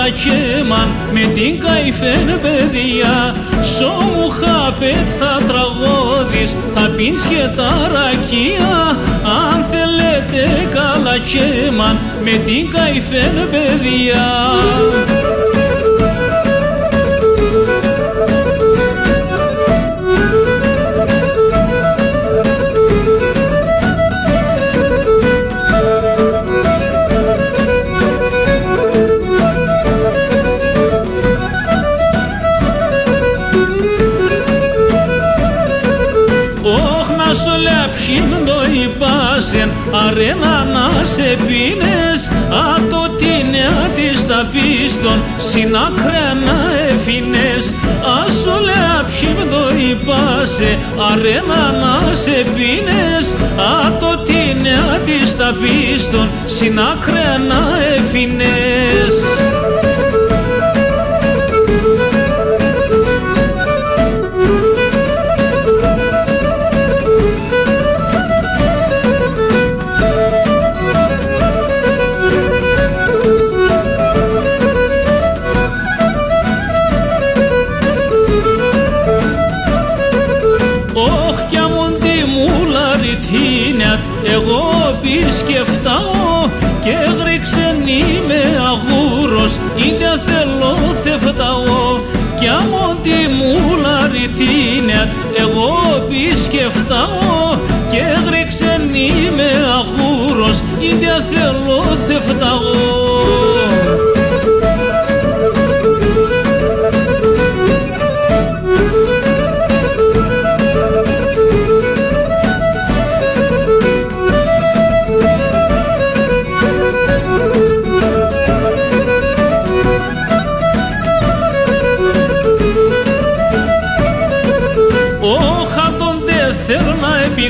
καλακέμαν με την καηφέν παιδιά. Σο μου χάπετ θα τραγώδεις, θα πίνεις και τα ρακία. Αν θέλετε καλακέμαν με την καηφέν παιδιά. Ψήμντο υπάσεν αρένα να σε πίνες, άτο την της τα πίστον συνάκρια να εφήνες. Ασολέα ψήμντο υπάσε αρένα να σε πίνες, άτο την της τα πίστον συνάκρια να εφήνες. Εγώ πισκεφτάω και γρήξεν είμαι αγούρος, είτε θέλω θεφτάω. Κι άμον τη μουλαριτίνια εγώ πισκεφτάω και γρήξεν είμαι αγούρος, είτε θέλω θεφτάω.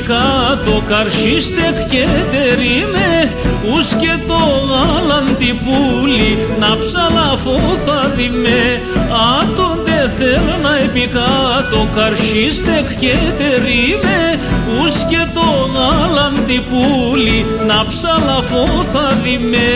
Κάτω καρσίστεκ και τερίμε, ους και το γάλαντι πουλί να ψαλαφώ θα διμέ. Άτοντε θέλω να επικάτω καρσίστεκ και τερίμε, ους και το γάλαντι πουλί να ψαλαφώ θα διμέ.